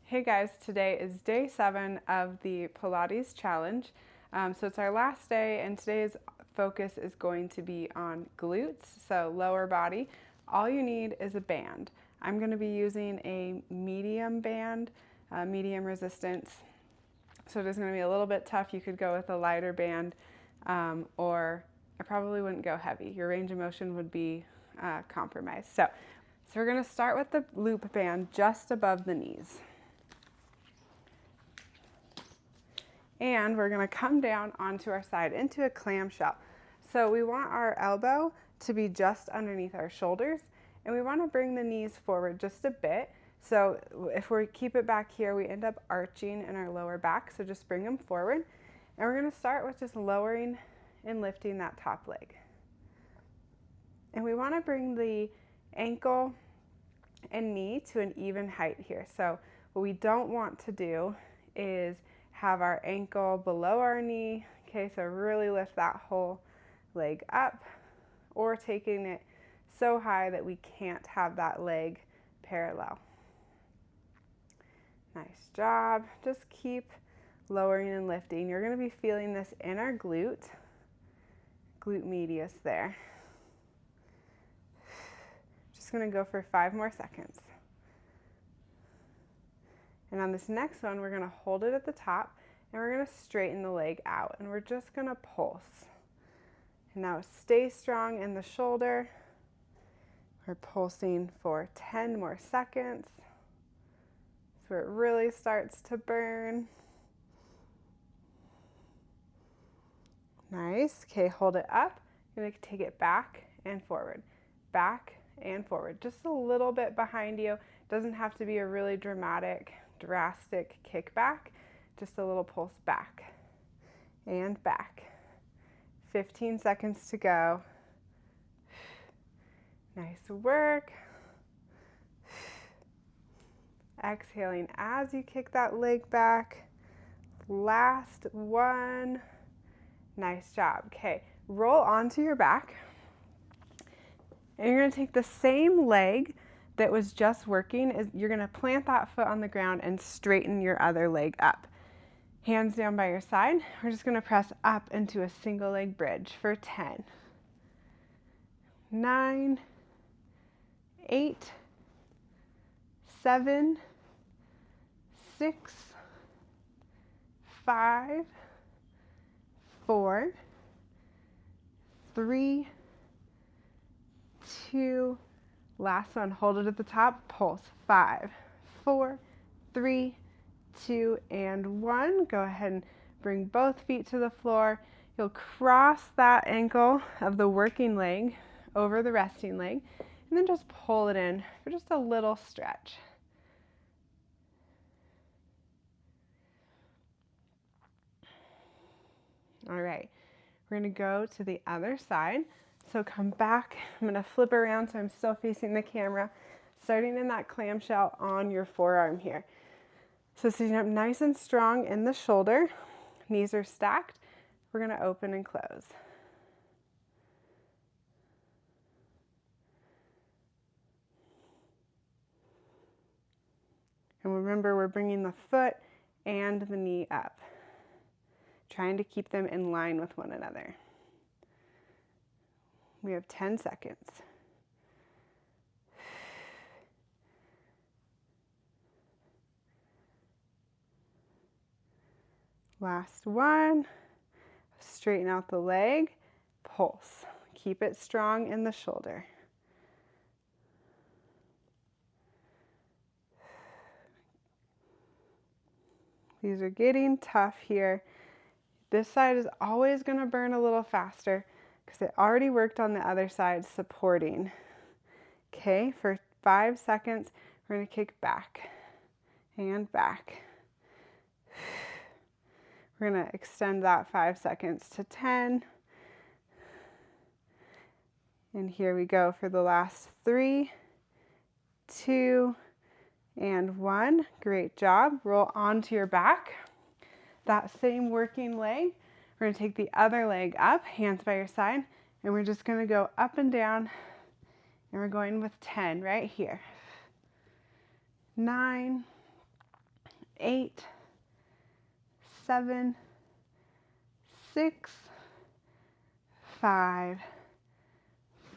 Hey guys, today is day 7 of the Pilates challenge. So it's our last day, and today's focus is going to be on glutes, so lower body. All you need is a band. I'm going to be using a medium band, medium resistance. So it is going to be a little bit tough. You could go with a lighter band, or I probably wouldn't go heavy. Your range of motion would be compromised. So we're going to start with the loop band just above the knees. And we're going to come down onto our side into a clamshell. So we want our elbow to be just underneath our shoulders, and we want to bring the knees forward just a bit. So if we keep it back here, we end up arching in our lower back, so just bring them forward. And we're going to start with just lowering and lifting that top leg. And we want to bring the ankle and knee to an even height here. So what we don't want to do is have our ankle below our knee, okay, so really lift that whole leg up, or taking it so high that we can't have that leg parallel. Nice job. Just keep lowering and lifting. You're going to be feeling this in our glute medius there. Just going to go for 5 more seconds. And on this next one, we're going to hold it at the top, and we're going to straighten the leg out, and we're just going to pulse. And now stay strong in the shoulder. We're pulsing for 10 more seconds. So it really starts to burn. Nice. Okay, hold it up. You're going to take it back and forward. Back and forward. Just a little bit behind you. Doesn't have to be a really drastic kickback, just a little pulse back and back. 15 seconds to go. Nice work. Exhaling as you kick that leg back. Last one. Nice job. Okay, roll onto your back, and you're going to take the same leg that was just working. You're going to plant that foot on the ground and straighten your other leg up. Hands down by your side. We're just going to press up into a single leg bridge for 10, 9, 8, 7, 6, 5, 4, 3, 2, last one, hold it at the top, pulse, 5, 4, 3, 2, and 1. Go ahead and bring both feet to the floor. You'll cross that ankle of the working leg over the resting leg, and then just pull it in for just a little stretch. All right, we're going to go to the other side. So come back. I'm going to flip around so I'm still facing the camera, starting in that clamshell on your forearm here. So sitting up nice and strong in the shoulder, knees are stacked. We're going to open and close. And remember, we're bringing the foot and the knee up, trying to keep them in line with one another. We have 10 seconds. Last one. Straighten out the leg. Pulse. Keep it strong in the shoulder. These are getting tough here. This side is always going to burn a little faster because it already worked on the other side supporting. Okay, for 5 seconds, we're going to kick back and back. We're going to extend that 5 seconds to 10. And here we go for the last 3, 2, and 1. Great job. Roll onto your back. That same working leg, we're going to take the other leg up, hands by your side, and we're just going to go up and down, and we're going with 10 right here. 9, 8, 7, 6, 5,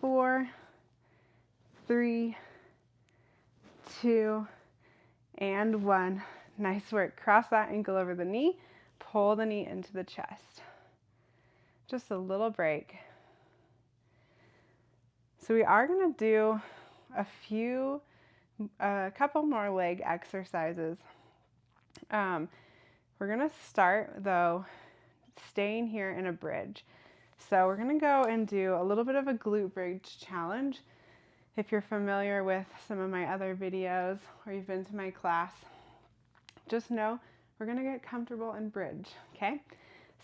4, 3, 2, and 1. Nice work. Cross that ankle over the knee. Pull the knee into the chest. Just a little break. So we are going to do a couple more leg exercises. We're going to start, though, staying here in a bridge. So we're going to go and do a little bit of a glute bridge challenge. If you're familiar with some of my other videos or you've been to my class, just know we're going to get comfortable in bridge, okay?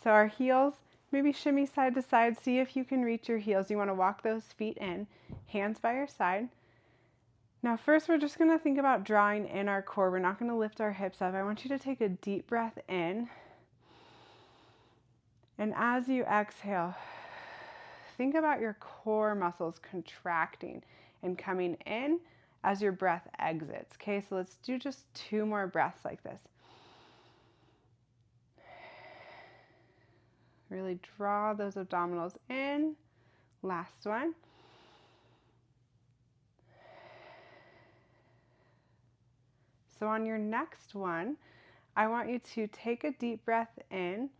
So our heels, maybe shimmy side to side. See if you can reach your heels. You want to walk those feet in, hands by your side. Now first we're just going to think about drawing in our core. We're not going to lift our hips up. I want you to take a deep breath in. And as you exhale, think about your core muscles contracting and coming in as your breath exits. Okay, so let's do just 2 more breaths like this. Really draw those abdominals in. Last one. So on your next one, I want you to take a deep breath in.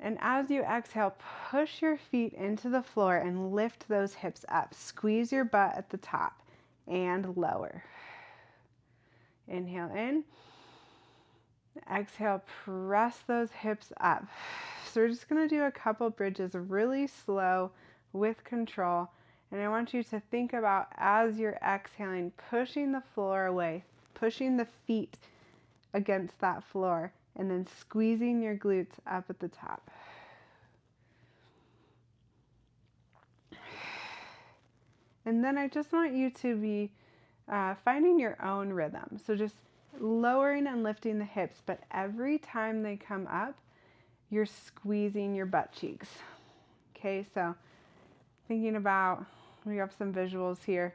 And as you exhale, push your feet into the floor and lift those hips up. Squeeze your butt at the top and lower. Inhale in. Exhale, press those hips up. So we're just going to do a couple bridges really slow with control. And I want you to think about, as you're exhaling, pushing the floor away, pushing the feet against that floor, and then squeezing your glutes up at the top. And then I just want you to be finding your own rhythm. So just lowering and lifting the hips, but every time they come up, you're squeezing your butt cheeks. Okay, so thinking about, we have some visuals here.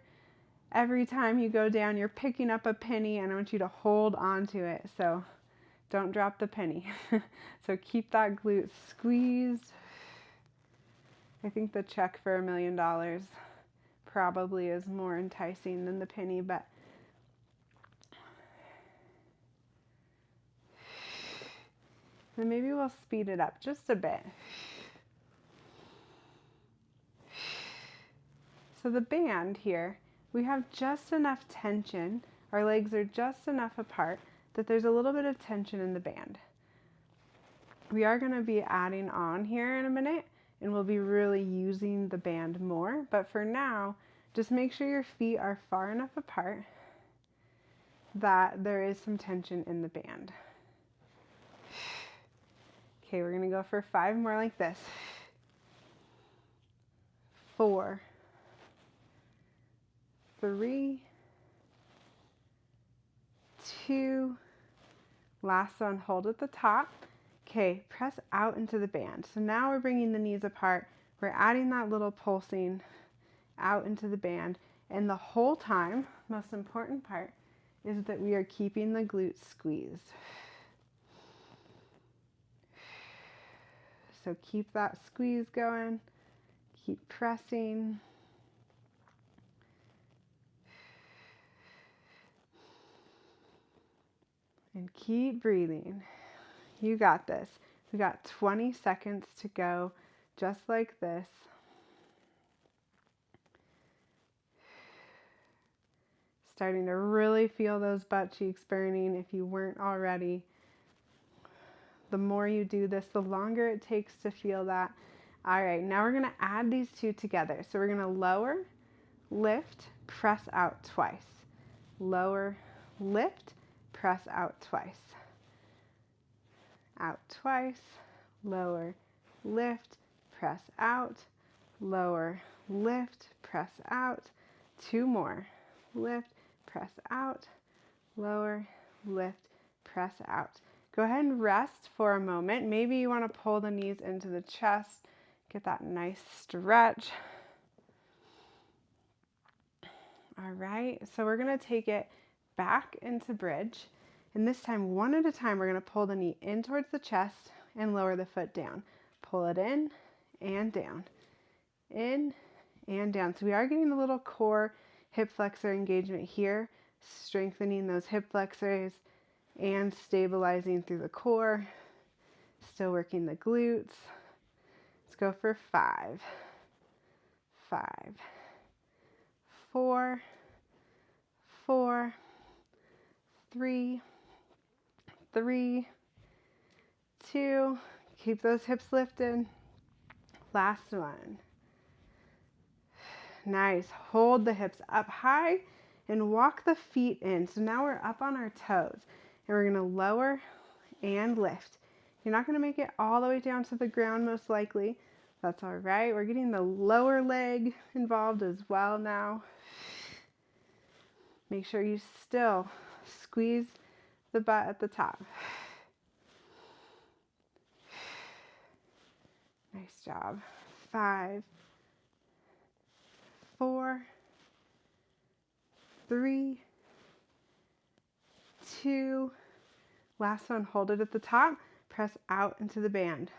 Every time you go down, you're picking up a penny, and I want you to hold on to it. So don't drop the penny. So keep that glute squeezed. I think the check for $1 million probably is more enticing than the penny, but then maybe we'll speed it up just a bit. So the band here, we have just enough tension. Our legs are just enough apart that there's a little bit of tension in the band. We are going to be adding on here in a minute, and we'll be really using the band more. But for now, just make sure your feet are far enough apart that there is some tension in the band. Okay, we're going to go for 5 more like this. 4, 3, 2, last one, hold at the top. Okay, press out into the band. So now we're bringing the knees apart. We're adding that little pulsing out into the band. And the whole time, most important part, is that we are keeping the glutes squeezed. So keep that squeeze going. Keep pressing. And keep breathing. You got this. We got 20 seconds to go, just like this. Starting to really feel those butt cheeks burning if you weren't already. The more you do this, the longer it takes to feel that. All right, now we're going to add these 2 together. So we're going to lower, lift, press out twice. Lower, lift, press out twice. Out twice, lower, lift, press out, lower, lift, press out. 2 more. Lift, press out, lower, lift, press out. Go ahead and rest for a moment. Maybe you want to pull the knees into the chest, get that nice stretch. All right, so we're going to take it back into bridge. And this time, one at a time, we're going to pull the knee in towards the chest and lower the foot down. Pull it in and down, in and down. So we are getting a little core hip flexor engagement here, strengthening those hip flexors and stabilizing through the core. Still working the glutes. Let's go for 5, 5, 4, 4, 3, 3, 2. Keep those hips lifted. Last one. Nice. Hold the hips up high and walk the feet in. So now we're up on our toes and we're going to lower and lift. You're not going to make it all the way down to the ground most likely. That's all right. We're getting the lower leg involved as well now. Make sure you still squeeze the butt at the top. Nice job. 5, 4, 3, 2. Last one, hold it at the top. Press out into the band.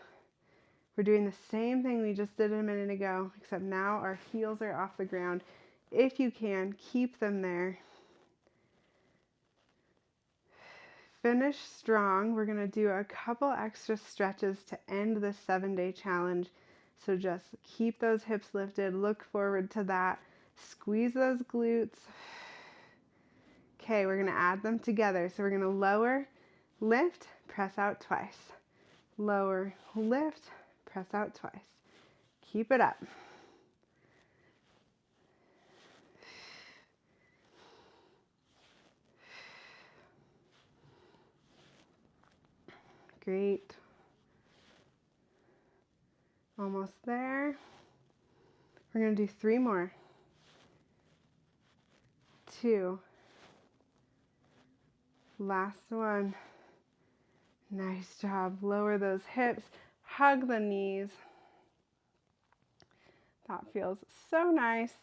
We're doing the same thing we just did a minute ago, except now our heels are off the ground. If you can, keep them there. Finish strong. We're going to do a couple extra stretches to end this 7-day challenge. So just keep those hips lifted. Look forward to that. Squeeze those glutes. Okay, we're going to add them together. So we're going to lower, lift, press out twice. Lower, lift, press out twice. Keep it up. Great. Almost there. We're going to do 3 more. 2. Last one. Nice job. Lower those hips. Hug the knees. That feels so nice.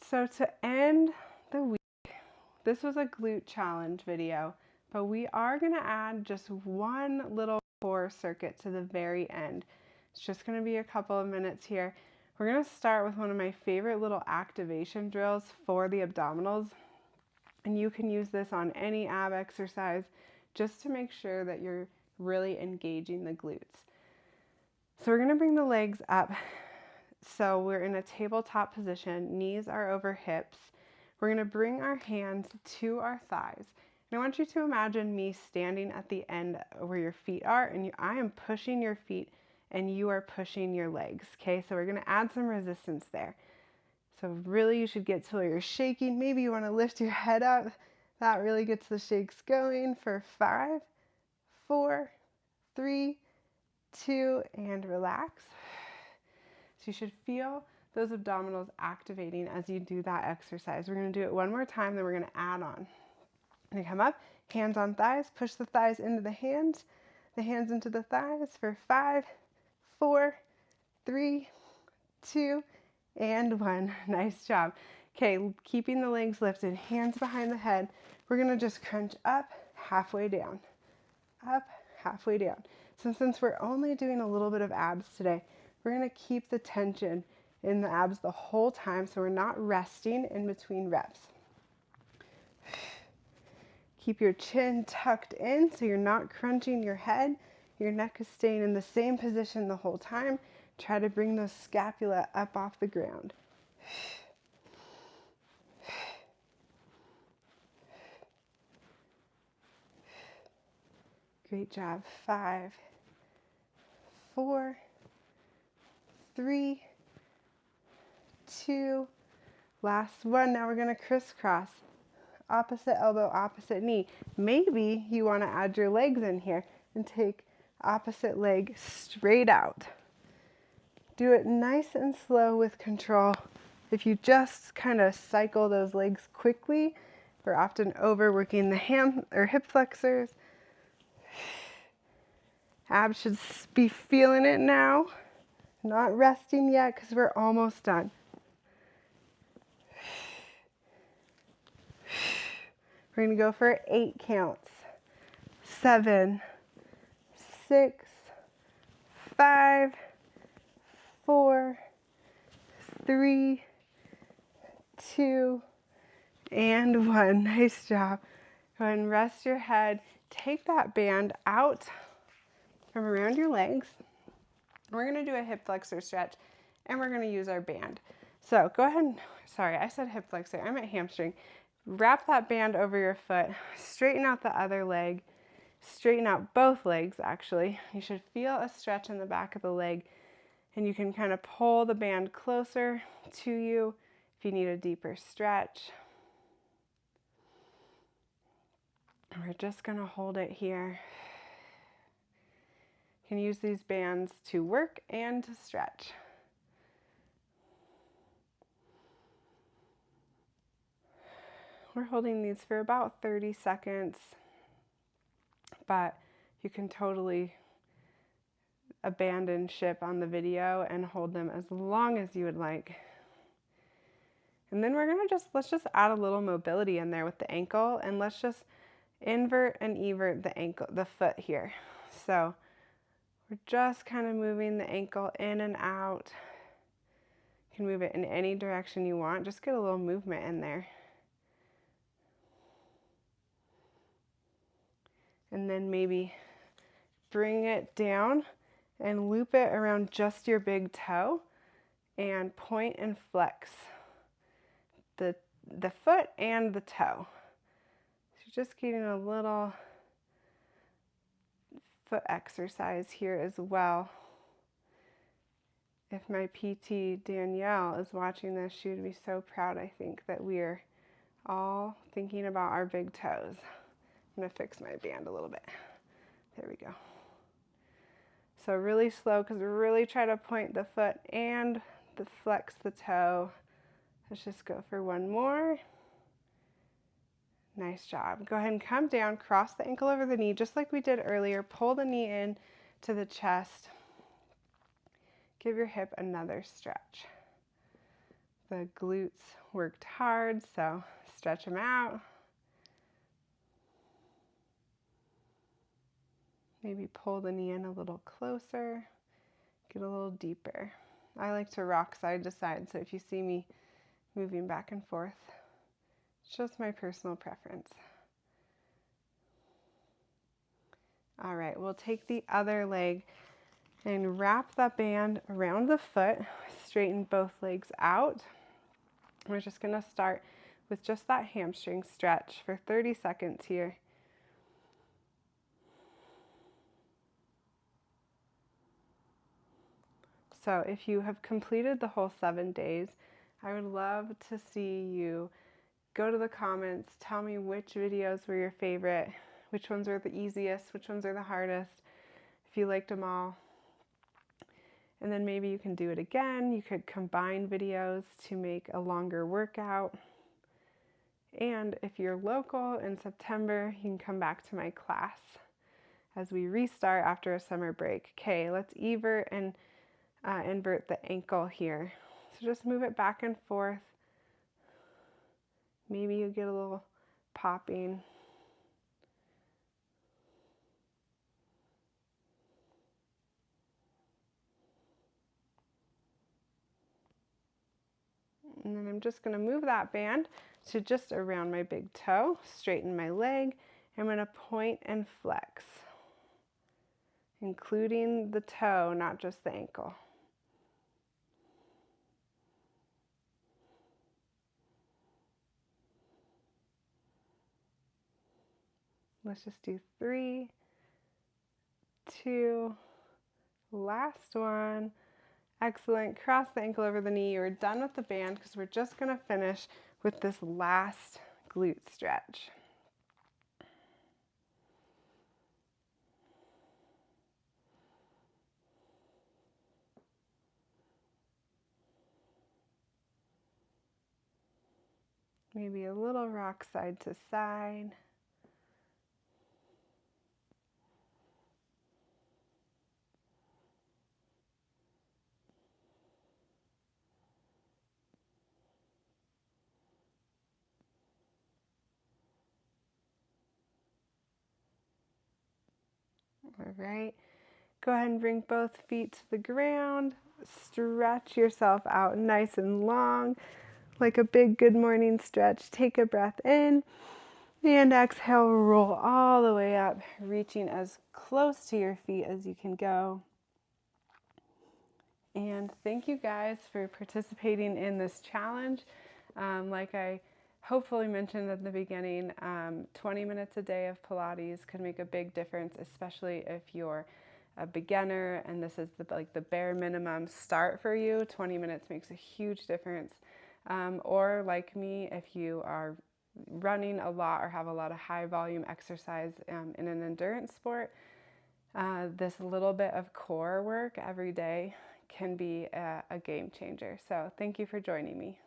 So to end the week, this was a glute challenge video, but we are going to add just one little core circuit to the very end. It's just going to be a couple of minutes here. We're going to start with one of my favorite little activation drills for the abdominals. And you can use this on any ab exercise just to make sure that you're really engaging the glutes. So we're going to bring the legs up. So we're in a tabletop position. Knees are over hips. We're going to bring our hands to our thighs. And I want you to imagine me standing at the end where your feet are, and I am pushing your feet and you are pushing your legs. Okay, so we're going to add some resistance there. So really you should get to where you're shaking. Maybe you want to lift your head up. That really gets the shakes going for 5, 4, 3, 2, and relax. So you should feel those abdominals activating as you do that exercise. We're going to do it one more time, then we're going to add on. I'm going to come up, hands on thighs, push the thighs into the hands into the thighs for 5, 4, 3, 2, and 1. Nice job. Okay, keeping the legs lifted, hands behind the head. We're going to just crunch up, halfway down, up, halfway down. So since we're only doing a little bit of abs today, we're going to keep the tension in the abs the whole time, so we're not resting in between reps. Keep your chin tucked in so you're not crunching your head. Your neck is staying in the same position the whole time. Try to bring those scapula up off the ground. Great job. 5, 4, 3, 2. Last one. Now we're going to crisscross. Opposite elbow, opposite knee. Maybe you want to add your legs in here and take opposite leg straight out. Do it nice and slow with control. If you just kind of cycle those legs quickly, we're often overworking the ham or hip flexors. Abs should be feeling it now. Not resting yet because we're almost done. We're We're going to go for 8 counts. 7, 6, 5, 4, 3, 2, and 1. Nice job. Go ahead and rest your head. Take that band out from around your legs. We're going to do a hip flexor stretch, and we're going to use our band. So go ahead and, sorry, I said hip flexor. I meant hamstring. Wrap that band over your foot. Straighten out the other leg. Straighten out both legs, actually. You should feel a stretch in the back of the leg, and you can kind of pull the band closer to you if you need a deeper stretch. We're just going to hold it here. You can use these bands to work and to stretch. We're holding these for about 30 seconds, but you can totally abandon ship on the video and hold them as long as you would like. And then we're going to let's just add a little mobility in there with the ankle, and let's just invert and evert the ankle, the foot here. So we're just kind of moving the ankle in and out. You can move it in any direction you want. Just get a little movement in there. And then maybe bring it down and loop it around just your big toe and point and flex the foot and the toe. So just getting a little foot exercise here as well. If my PT Danielle is watching this, she would be so proud, I think, that we're all thinking about our big toes. I'm going to fix my band a little bit. There we go. So really slow, because we really try to point the foot and flex the toe. Let's just go for one more. Nice job. Go ahead and come down, cross the ankle over the knee, just like we did earlier. Pull the knee in to the chest. Give your hip another stretch. The glutes worked hard, so stretch them out. Maybe pull the knee in a little closer. Get a little deeper. I like to rock side to side, so if you see me moving back and forth, it's just my personal preference. All right, we'll take the other leg and wrap that band around the foot. Straighten both legs out. We're just going to start with just that hamstring stretch for 30 seconds here. So if you have completed the whole 7 days, I would love to see you go to the comments, tell me which videos were your favorite, which ones were the easiest, which ones are the hardest, if you liked them all. And then maybe you can do it again. You could combine videos to make a longer workout. And if you're local in September, you can come back to my class as we restart after a summer break. Okay, let's evert and invert the ankle here. So just move it back and forth. Maybe you get a little popping. And then I'm just going to move that band to just around my big toe, straighten my leg. I'm going to point and flex, including the toe, not just the ankle. Let's just do 3, 2, last one. Excellent. Cross the ankle over the knee. You're done with the band because we're just going to finish with this last glute stretch. Maybe a little rock side to side. All right. Go ahead and bring both feet to the ground. Stretch yourself out nice and long, like a big good morning stretch. Take a breath in and exhale, roll all the way up, reaching as close to your feet as you can go. And thank you guys for participating in this challenge. Like I hopefully mentioned at the beginning, 20 minutes a day of Pilates could make a big difference, especially if you're a beginner and this is the bare minimum start for you. 20 minutes makes a huge difference. Or like me, if you are running a lot or have a lot of high volume exercise in an endurance sport, this little bit of core work every day can be a game changer. So thank you for joining me.